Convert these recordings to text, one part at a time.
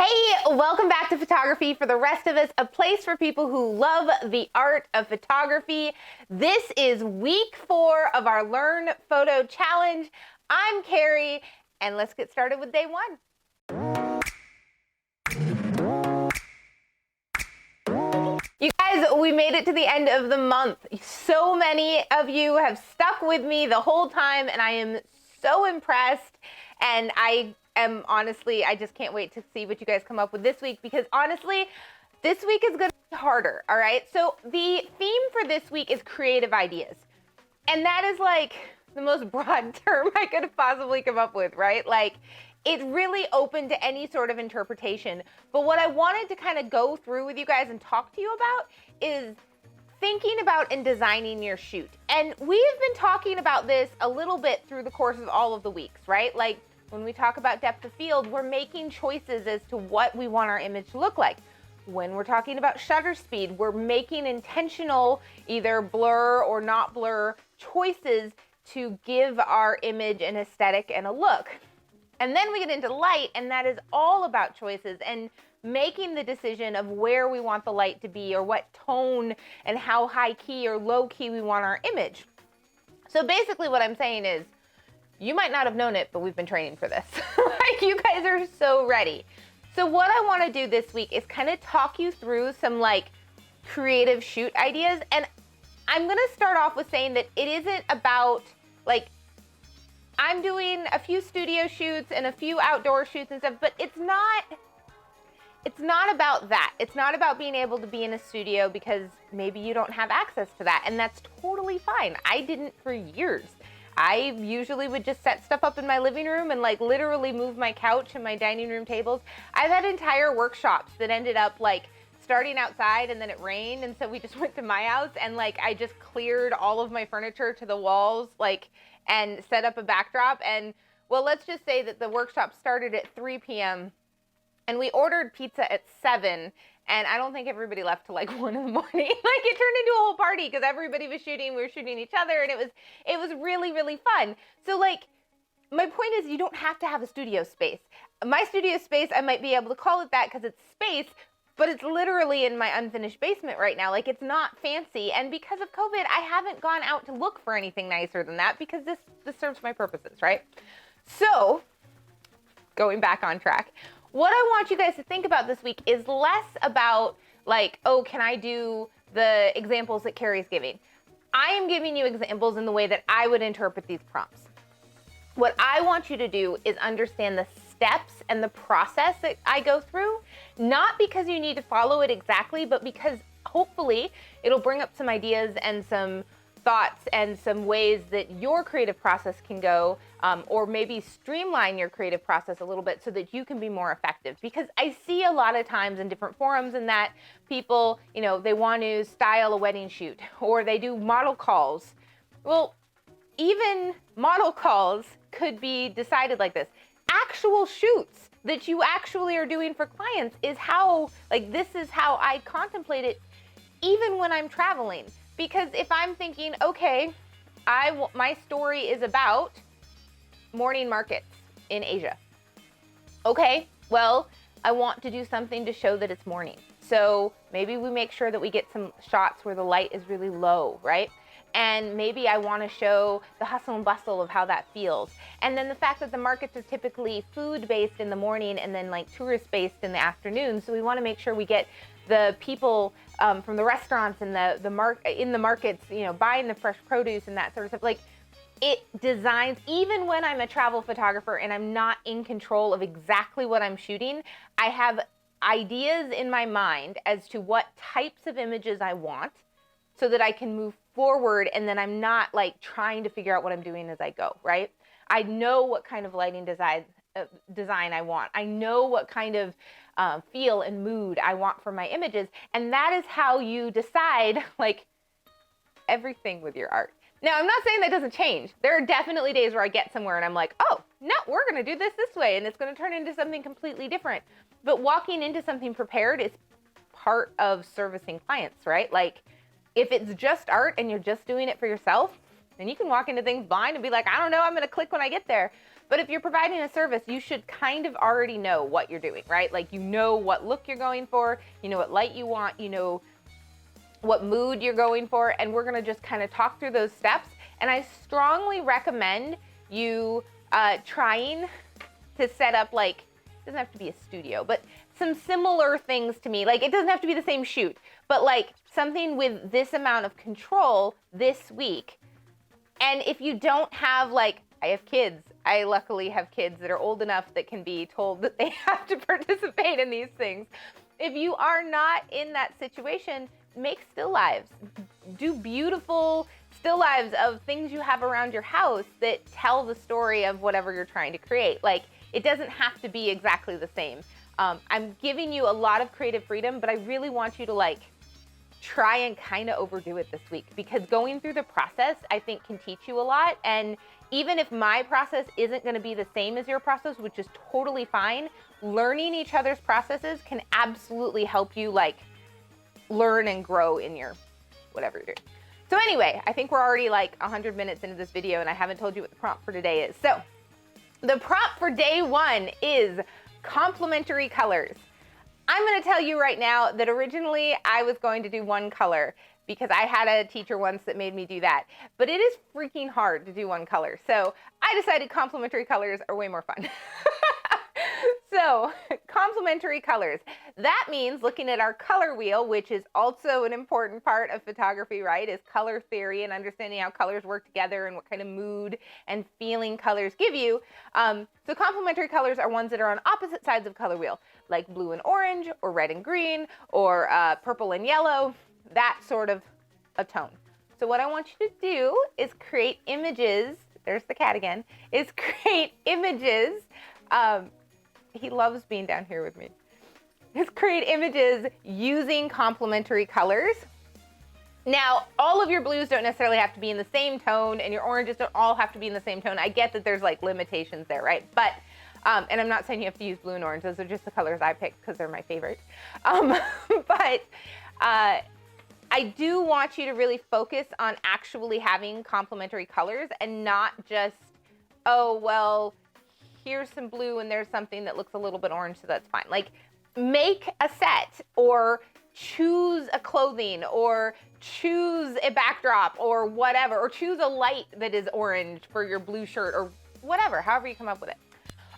Hey, welcome back to Photography for the Rest of Us, a place for people who love the art of photography. This is week 4 of our Learn Photo Challenge. I'm Carrie, and let's get started with day 1. You guys, we made it to the end of the month. So many of you have stuck with me the whole time, and I am so impressed. And I just can't wait to see what you guys come up with this week, because honestly, this week is gonna be harder, all right? So the theme for this week is creative ideas. And that is like the most broad term I could have possibly come up with, right? Like, it's really open to any sort of interpretation. But what I wanted to kind of go through with you guys and talk to you about is thinking about and designing your shoot. And we've been talking about this a little bit through the course of all of the weeks, right? Like, when we talk about depth of field, we're making choices as to what we want our image to look like. When we're talking about shutter speed, we're making intentional, either blur or not blur, choices to give our image an aesthetic and a look. And then we get into light, and that is all about choices and making the decision of where we want the light to be, or what tone and how high key or low key we want our image. So basically what I'm saying is, you might not have known it, but we've been training for this. Like, you guys are so ready. So what I want to do this week is kind of talk you through some like creative shoot ideas. And I'm going to start off with saying that it isn't about, like, I'm doing a few studio shoots and a few outdoor shoots and stuff, but it's not about that. It's not about being able to be in a studio because maybe you don't have access to that. And that's totally fine. I didn't for years. I usually would just set stuff up in my living room and like literally move my couch and my dining room tables. I've had entire workshops that ended up like starting outside, and then it rained, and so we just went to my house, and like I just cleared all of my furniture to the walls, like, and set up a backdrop. And well, let's just say that the workshop started at 3 p.m. and we ordered pizza at 7. And I don't think everybody left till like 1 in the morning. Like, it turned into a whole party because everybody was shooting, we were shooting each other, and it was really, really fun. So like, my point is, you don't have to have a studio space. My studio space, I might be able to call it that because it's space, but it's literally in my unfinished basement right now. Like, it's not fancy. And because of COVID, I haven't gone out to look for anything nicer than that, because this serves my purposes, right? So, going back on track, what I want you guys to think about this week is less about like, oh, can I do the examples that Carrie's giving? I am giving you examples in the way that I would interpret these prompts. What I want you to do is understand the steps and the process that I go through, not because you need to follow it exactly, but because hopefully it'll bring up some ideas and some thoughts and some ways that your creative process can go, or maybe streamline your creative process a little bit so that you can be more effective. Because I see a lot of times in different forums and that people, you know, they want to style a wedding shoot, or they do model calls. Well, even model calls could be decided like this. Actual shoots that you actually are doing for clients is how, like, this is how I contemplate it even when I'm traveling. Because if I'm thinking, okay, my story is about morning markets in Asia. Okay, well, I want to do something to show that it's morning. So maybe we make sure that we get some shots where the light is really low, right? And maybe I want to show the hustle and bustle of how that feels. And then the fact that the markets are typically food-based in the morning and then like tourist-based in the afternoon. So we want to make sure we get the people from the restaurants and in the markets, you know, buying the fresh produce and that sort of stuff. Like, it designs, even when I'm a travel photographer and I'm not in control of exactly what I'm shooting, I have ideas in my mind as to what types of images I want so that I can move forward, and then I'm not like trying to figure out what I'm doing as I go, right? I know what kind of lighting design I want. I know what kind of feel and mood I want for my images. And that is how you decide like everything with your art. Now, I'm not saying that doesn't change. There are definitely days where I get somewhere and I'm like, oh, no, we're going to do this way. And it's going to turn into something completely different. But walking into something prepared is part of servicing clients, right? Like, if it's just art and you're just doing it for yourself, then you can walk into things blind and be like, I don't know, I'm going to click when I get there. But if you're providing a service, you should kind of already know what you're doing, right? Like, you know what look you're going for, you know what light you want, you know what mood you're going for, and we're gonna just kind of talk through those steps. And I strongly recommend you trying to set up, like, it doesn't have to be a studio, but some similar things to me. Like, it doesn't have to be the same shoot, but like something with this amount of control this week. And if you don't have, like, I have kids. I luckily have kids that are old enough that can be told that they have to participate in these things. If you are not in that situation, make still lives. Do beautiful still lives of things you have around your house that tell the story of whatever you're trying to create. Like, it doesn't have to be exactly the same. I'm giving you a lot of creative freedom, but I really want you to, like, try and kind of overdo it this week, because going through the process, I think, can teach you a lot. And even if my process isn't going to be the same as your process, which is totally fine, learning each other's processes can absolutely help you, like, learn and grow in your whatever you're doing. So anyway, I think we're already like 100 minutes into this video and I haven't told you what the prompt for today is. So the prompt for day 1 is complementary colors. I'm going to tell you right now that originally I was going to do one color because I had a teacher once that made me do that, but it is freaking hard to do one color. So I decided complementary colors are way more fun. So complementary colors, that means looking at our color wheel, which is also an important part of photography, right? Is color theory and understanding how colors work together and what kind of mood and feeling colors give you. So complementary colors are ones that are on opposite sides of color wheel, like blue and orange, or red and green, or purple and yellow, that sort of a tone. So what I want you to do is create images. There's the cat again. Is create images. He loves being down here with me. Is create images using complementary colors. Now, all of your blues don't necessarily have to be in the same tone, and your oranges don't all have to be in the same tone. I get that there's, like, limitations there, right? But, and I'm not saying you have to use blue and orange. Those are just the colors I picked because they're my favorite. But I do want you to really focus on actually having complementary colors and not just, oh, well, here's some blue and there's something that looks a little bit orange, so that's fine. Like, make a set, or choose a clothing, or choose a backdrop, or whatever, or choose a light that is orange for your blue shirt, or whatever, however you come up with it.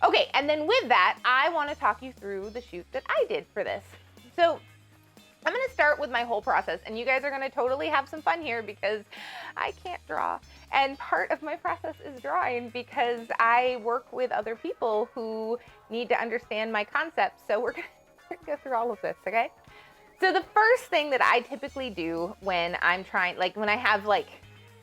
Okay, and then with that, I want to talk you through the shoot that I did for this. So I'm going to start with my whole process, and you guys are going to totally have some fun here because I can't draw. And part of my process is drawing because I work with other people who need to understand my concepts. So we're going to go through all of this, okay? So the first thing that I typically do when I'm trying, like when I have like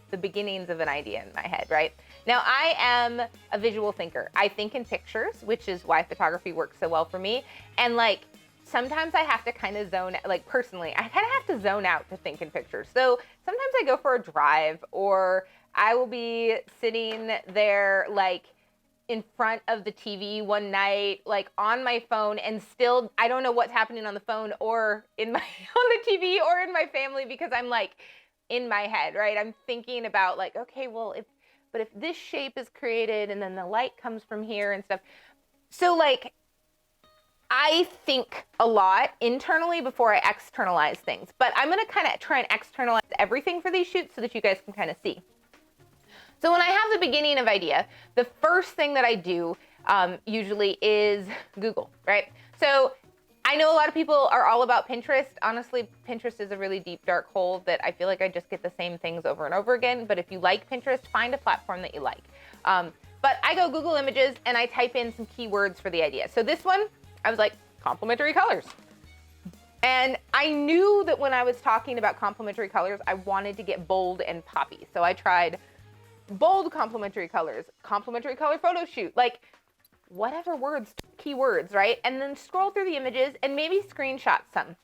the beginnings of an idea in my head, right? Now, I am a visual thinker. I think in pictures, which is why photography works so well for me. And like, sometimes I have to kind of zone, like personally, I kind of have to zone out to think in pictures. So sometimes I go for a drive, or I will be sitting there like in front of the TV one night, like on my phone, and still I don't know what's happening on the phone or in my on the TV or in my family, because I'm like in my head, right? I'm thinking about like, okay, well, if this shape is created and then the light comes from here and stuff. So like, I think a lot internally before I externalize things, but I'm going to kind of try and externalize everything for these shoots so that you guys can kind of see. So when I have the beginning of idea, the first thing that I do usually is Google, right? So I know a lot of people are all about Pinterest. Honestly, Pinterest is a really deep, dark hole that I feel like I just get the same things over and over again. But if you like Pinterest, find a platform that you like. But I go Google Images and I type in some keywords for the idea. So this one, I was like, complementary colors. And I knew that when I was talking about complementary colors, I wanted to get bold and poppy. So I tried bold complementary colors, complementary color photo shoot, like whatever words, keywords, right? And then scroll through the images and maybe screenshot some.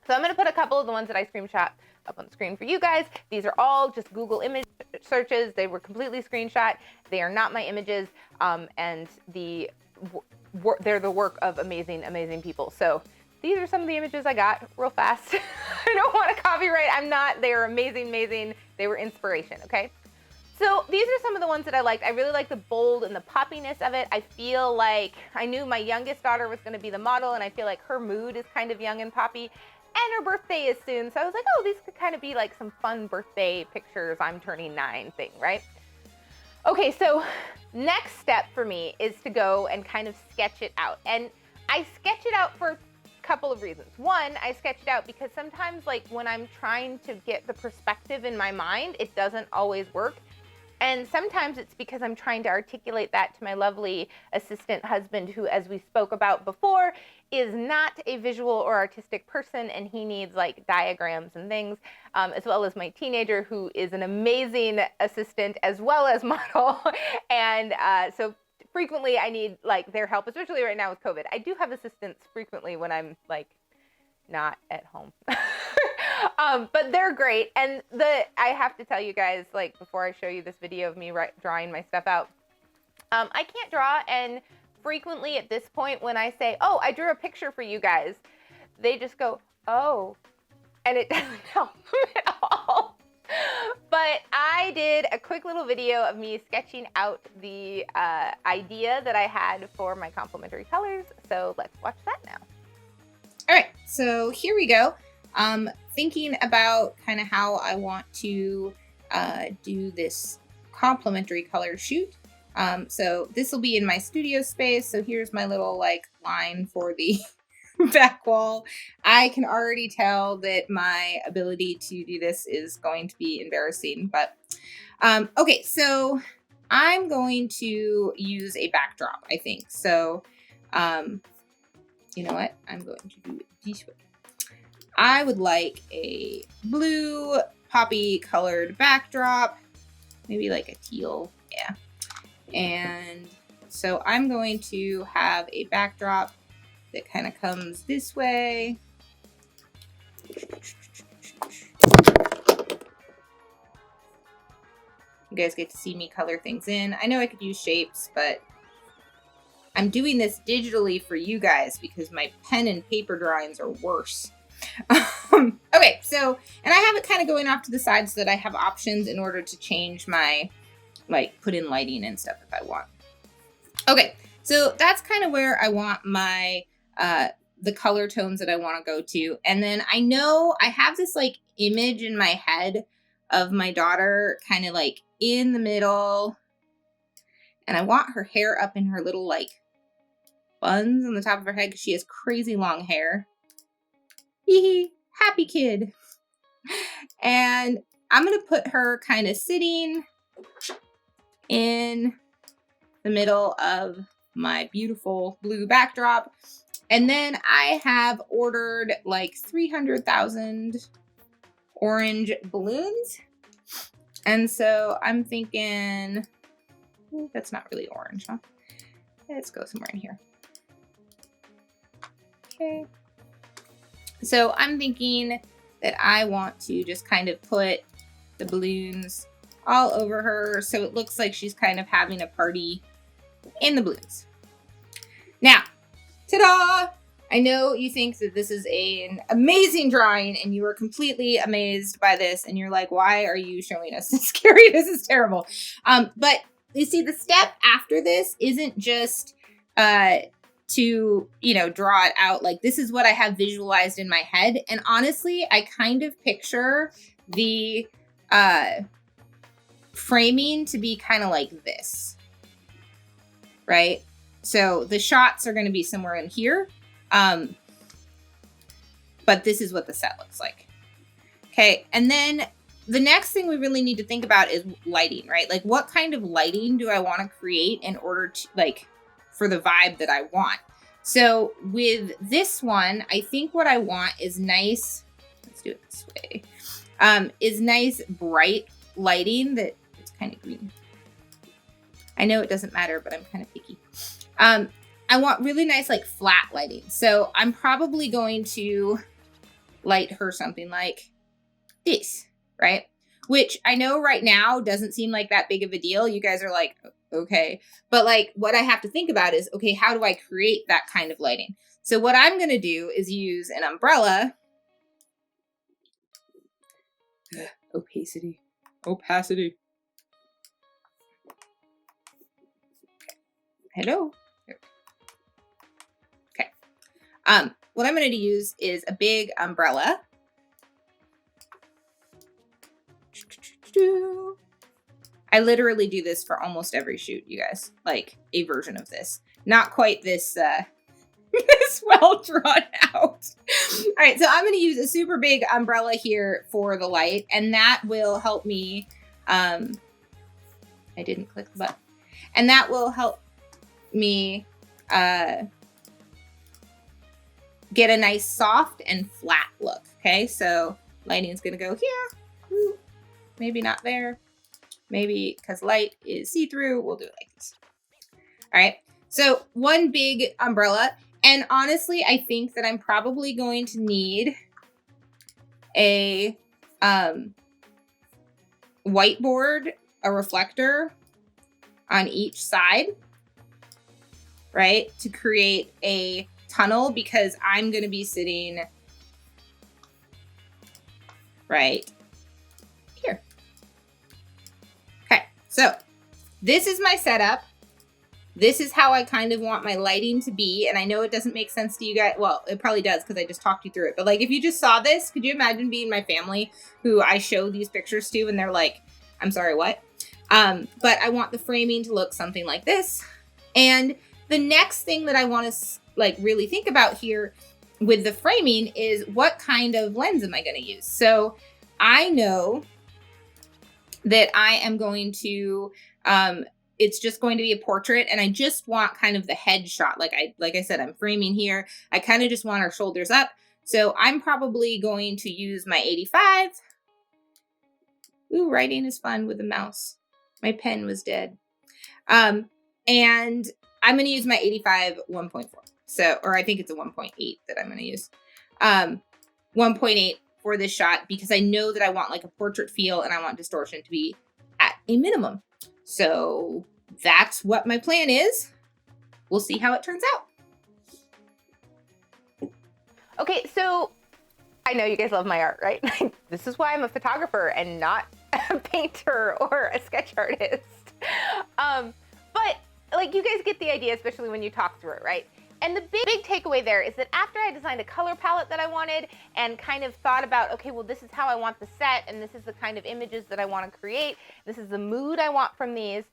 So I'm going to put a couple of the ones that I screenshot up on the screen for you guys. These are all just Google image searches. They were completely screenshot. They are not my images. And they're the work of amazing, amazing people. So these are some of the images I got real fast. I don't want to copyright. I'm not. They are amazing, amazing. They were inspiration, okay? So these are some of the ones that I liked. I really like the bold and the poppiness of it. I feel like I knew my youngest daughter was going to be the model, and I feel like her mood is kind of young and poppy. And her birthday is soon, so I was like, oh, these could kind of be like some fun birthday pictures, I'm turning 9 thing, right? Okay, so next step for me is to go and kind of sketch it out. And I sketch it out for a couple of reasons. One, I sketch it out because sometimes, like, when I'm trying to get the perspective in my mind, it doesn't always work. And sometimes it's because I'm trying to articulate that to my lovely assistant husband, who, as we spoke about before, is not a visual or artistic person, and he needs like diagrams and things, as well as my teenager, who is an amazing assistant as well as model. And so frequently I need like their help, especially right now with COVID. I do have assistants frequently when I'm like not at home. But they're great. And I have to tell you guys, like, before I show you this video of me drawing my stuff out, I can't draw. And frequently at this point, when I say, oh, I drew a picture for you guys, they just go, oh, and it doesn't help them at all. But I did a quick little video of me sketching out the idea that I had for my complementary colors. So let's watch that now. All right, so here we go. Thinking about kind of how I want to do this complementary color shoot. So this will be in my studio space. So here's my little like line for the back wall. I can already tell that my ability to do this is going to be embarrassing, but okay, so I'm going to use a backdrop, I think. So you know what? I'm going to do it this way. I would like a blue poppy colored backdrop, maybe like a teal, yeah. And so I'm going to have a backdrop that kind of comes this way. You guys get to see me color things in. I know I could use shapes, but I'm doing this digitally for you guys because my pen and paper drawings are worse. Okay, so, and I have it kind of going off to the side so that I have options in order to change my, like, put in lighting and stuff if I want. Okay, so that's kind of where I want my, the color tones that I want to go to. And then I know I have this, like, image in my head of my daughter kind of, like, in the middle. And I want her hair up in her little, like, buns on the top of her head because she has crazy long hair. Hee happy kid. And I'm going to put her kind of sitting in the middle of my beautiful blue backdrop. And then I have ordered like 300,000 orange balloons. And so I'm thinking, that's not really orange, huh? Let's go somewhere in here. Okay. So I'm thinking that I want to just kind of put the balloons all over her so it looks like she's kind of having a party in the balloons. Now, ta-da! I know you think that this is an amazing drawing and you are completely amazed by this and you're like, why are you showing us this, Carrie? This is terrible. But you see, the step after this isn't just to, you know, draw it out. Like, this is what I have visualized in my head. And honestly, I kind of picture the framing to be kind of like this, right? So the shots are going to be somewhere in here. But this is what the set looks like. Okay. And then the next thing we really need to think about is lighting, right? Like, what kind of lighting do I want to create in order to, like, for the vibe that I want? So with this one, I think what I want is nice, let's do it this way, is nice bright lighting that, it's kind of green. I know it doesn't matter, but I'm kind of picky. I want really nice, like, flat lighting. So I'm probably going to light her something like this, right? Which I know right now doesn't seem like that big of a deal. You guys are like, okay. But, like, what I have to think about is, okay, how do I create that kind of lighting? So what I'm going to do is use an umbrella. Opacity. Hello. Okay. What I'm going to use is a big umbrella. I literally do this for almost every shoot, you guys. Like a version of this. Not quite this this well drawn out. All right, so I'm going to use a super big umbrella here for the light, and that will help me. I didn't click the button, and that will help me get a nice soft and flat look. Okay, so lighting is going to go here. Ooh, maybe not there. Maybe because light is see-through, we'll do it like this. All right, so one big umbrella. And honestly, I think that I'm probably going to need a whiteboard, a reflector on each side, right? To create a tunnel, because I'm going to be sitting right here. Okay, so this is my setup. This is how I kind of want my lighting to be. And I know it doesn't make sense to you guys. Well, it probably does because I just talked you through it. But like, if you just saw this, could you imagine being my family who I show these pictures to and they're like, I'm sorry, what? But I want the framing to look something like this. And the next thing that I want to like really think about here with the framing is what kind of lens am I going to use? So I know that I am going to, it's just going to be a portrait, and I just want kind of the head shot. Like I said, I'm framing here. I kind of just want our shoulders up. So I'm probably going to use my 85. Ooh, writing is fun with a mouse. My pen was dead. And I'm going to use my 85 1.4. So, or I think it's a 1.8 that I'm going to use. 1.8 for this shot, because I know that I want like a portrait feel and I want distortion to be at a minimum. So that's what my plan is. We'll see how it turns out. Okay, so I know you guys love my art, right? This is why I'm a photographer and not a painter or a sketch artist. But like, you guys get the idea, especially when you talk through it, right? And the big takeaway there is that after I designed a color palette that I wanted and kind of thought about, okay, well, this is how I want the set, and this is the kind of images that I want to create, this is the mood I want from these,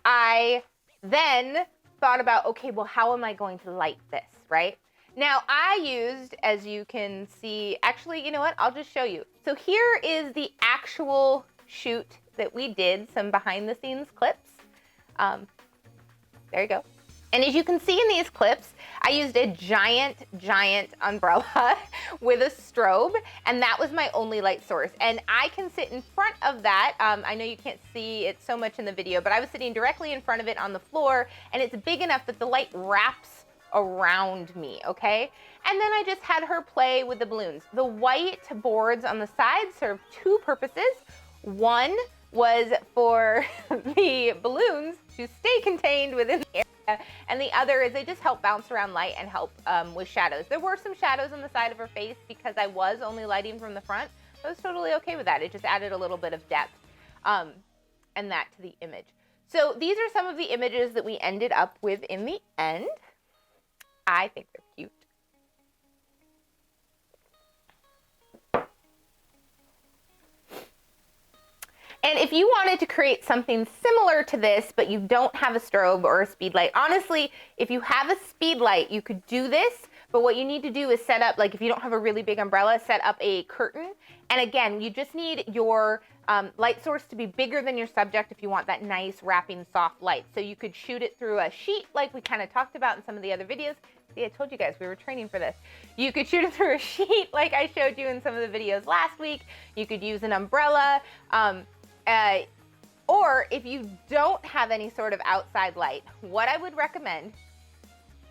I then thought about, okay, well, how am I going to light this, right? Now, I used, as you can see, actually, you know what? I'll just show you. So here is the actual shoot that we did, some behind the scenes clips. There you go. And as you can see in these clips, I used a giant umbrella with a strobe, and that was my only light source. And I can sit in front of that. I know you can't see it so much in the video, but I was sitting directly in front of it on the floor, and it's big enough that the light wraps around me, okay? And then I just had her play with the balloons. The white boards on the side serve two purposes. One was for the balloons to stay contained within the area, and the other is they just help bounce around light and help with shadows. There were some shadows on the side of her face because I was only lighting from the front. I was totally okay with that. It just added a little bit of depth and that to the image. So these are some of the images that we ended up with in the end. I think they're cute. And if you wanted to create something similar to this, but you don't have a strobe or a speed light, honestly, if you have a speed light, you could do this, but what you need to do is set up, like if you don't have a really big umbrella, set up a curtain. And again, you just need your light source to be bigger than your subject if you want that nice wrapping soft light. So you could shoot it through a sheet like we kind of talked about in some of the other videos. See, I told you guys we were training for this. You could shoot it through a sheet like I showed you in some of the videos last week. You could use an umbrella. Or if you don't have any sort of outside light, what I would recommend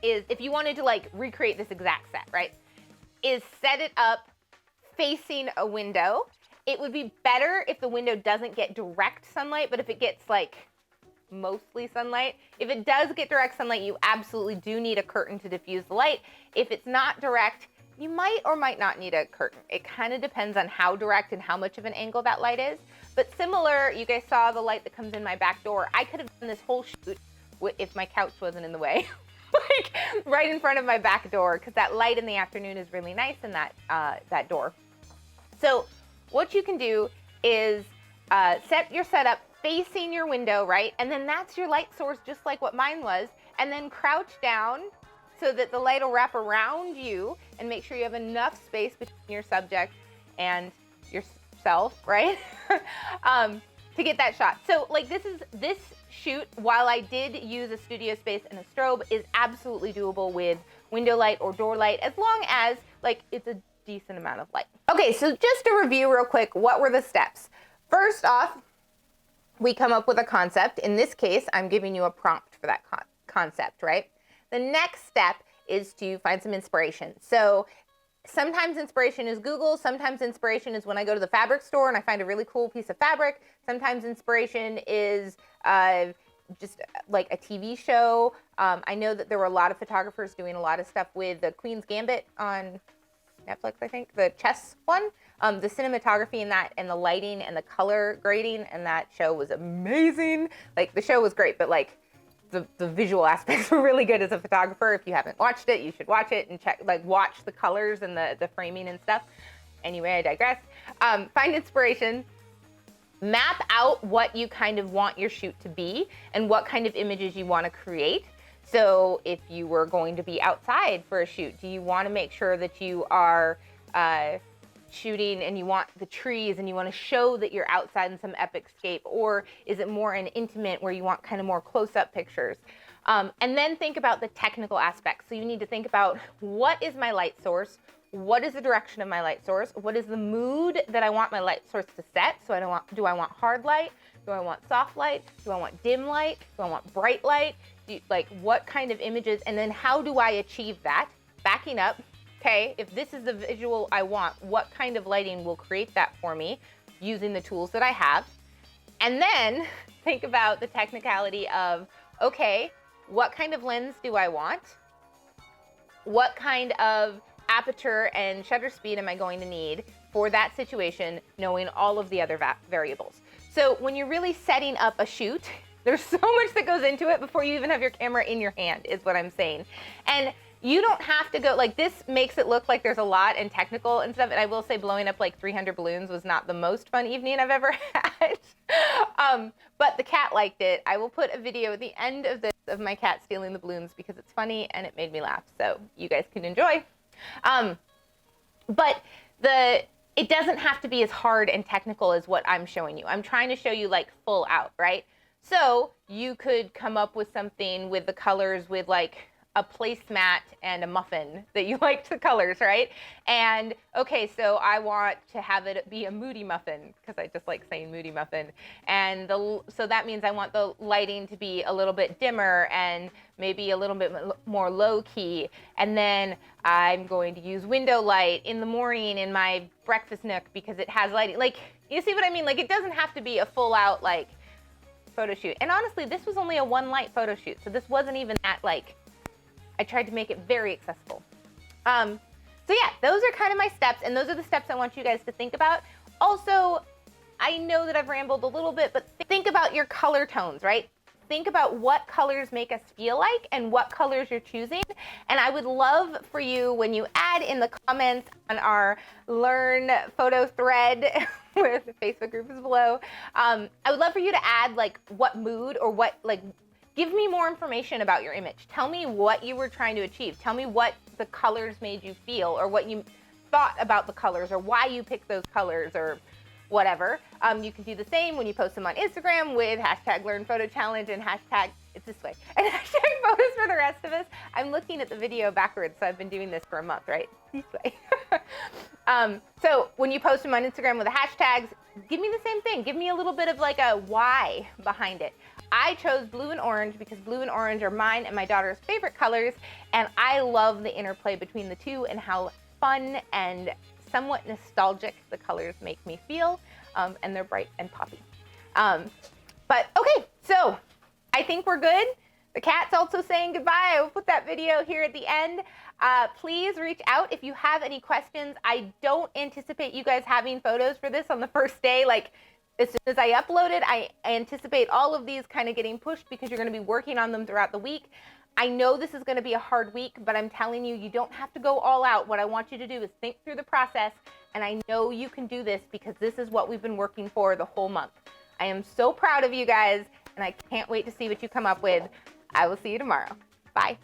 is, if you wanted to like recreate this exact set, right, is set it up facing a window. It would be better if the window doesn't get direct sunlight, but if it gets like mostly sunlight. If it does get direct sunlight, you absolutely do need a curtain to diffuse the light. If it's not direct, you might or might not need a curtain. It kind of depends on how direct and how much of an angle that light is. But similar, you guys saw the light that comes in my back door. I could have done this whole shoot if my couch wasn't in the way, like right in front of my back door, because that light in the afternoon is really nice in that door. So what you can do is set your setup facing your window, right? And then that's your light source, just like what mine was. And then crouch down so that the light will wrap around you, and make sure you have enough space between your subject and yourself, right? To get that shot. So like this shoot, while I did use a studio space and a strobe, is absolutely doable with window light or door light, as long as like it's a decent amount of light. Okay, so just to review real quick, what were the steps? First off, we come up with a concept. In this case, I'm giving you a prompt for that concept, right? The next step is to find some inspiration. So sometimes inspiration is Google. Sometimes inspiration is when I go to the fabric store and I find a really cool piece of fabric. Sometimes inspiration is just like a TV show. I know that there were a lot of photographers doing a lot of stuff with the Queen's Gambit on Netflix, I think, the chess one. The cinematography in that, and the lighting and the color grading in that show was amazing. Like, the show was great, but like the visual aspects were really good as a photographer. If you haven't watched it, you should watch it and watch the colors and the framing and stuff. Anyway, I digress. Find inspiration. Map out what you kind of want your shoot to be and what kind of images you want to create. So if you were going to be outside for a shoot, do you want to make sure that you are shooting and you want the trees and you want to show that you're outside in some epic scape? Or is it more an intimate where you want kind of more close-up pictures? And then think about the technical aspects. So you need to think about, what is my light source? What is the direction of my light source? What is the mood that I want my light source to set? So do I want hard light? Do I want soft light? Do I want dim light? Do I want bright light? Like, what kind of images? And then how do I achieve that? Backing up, okay, if this is the visual I want, what kind of lighting will create that for me using the tools that I have? And then think about the technicality of, okay, what kind of lens do I want? What kind of aperture and shutter speed am I going to need for that situation, knowing all of the other variables? So when you're really setting up a shoot, there's so much that goes into it before you even have your camera in your hand, is what I'm saying. And you don't have to go, like, this makes it look like there's a lot and technical and stuff. And I will say, blowing up like 300 balloons was not the most fun evening I've ever had. But the cat liked it. I will put a video at the end of this of my cat stealing the balloons because it's funny and it made me laugh. So you guys can enjoy. But it doesn't have to be as hard and technical as what I'm showing you. I'm trying to show you like full out, right? So you could come up with something with the colors with like a placemat and a muffin that you liked the colors, right? And okay, so I want to have it be a moody muffin because I just like saying moody muffin. And so that means I want the lighting to be a little bit dimmer and maybe a little bit more low key. And then I'm going to use window light in the morning in my breakfast nook because it has lighting. Like, you see what I mean? Like, it doesn't have to be a full out like photo shoot. And honestly, this was only a one light photo shoot. So this wasn't even that like, I tried to make it very accessible. So yeah, those are kind of my steps, and those are the steps I want you guys to think about. Also, I know that I've rambled a little bit, but think about your color tones, right? Think about what colors make us feel like and what colors you're choosing. And I would love for you, when you add in the comments on our Learn Photo thread, where the Facebook group is below, I would love for you to add like what mood or what, like, give me more information about your image. Tell me what you were trying to achieve. Tell me what the colors made you feel, or what you thought about the colors, or why you picked those colors, or whatever. You can do the same when you post them on Instagram with hashtag Learn Photo Challenge and hashtag it's this way and hashtag photos for the rest of us. I'm looking at the video backwards, so I've been doing this for a month, right? This way. So when you post them on Instagram with the hashtags, give me the same thing. Give me a little bit of like a why behind it. I chose blue and orange because blue and orange are mine and my daughter's favorite colors, and I love the interplay between the two and how fun and somewhat nostalgic the colors make me feel, and they're bright and poppy. But okay, so I think we're good. The cat's also saying goodbye. I will put that video here at the end. Please reach out if you have any questions. I don't anticipate you guys having photos for this on the first day. Like, As soon as I upload it, I anticipate all of these kind of getting pushed because you're going to be working on them throughout the week. I know this is going to be a hard week, but I'm telling you, you don't have to go all out. What I want you to do is think through the process, and I know you can do this because this is what we've been working for the whole month. I am so proud of you guys, and I can't wait to see what you come up with. I will see you tomorrow. Bye.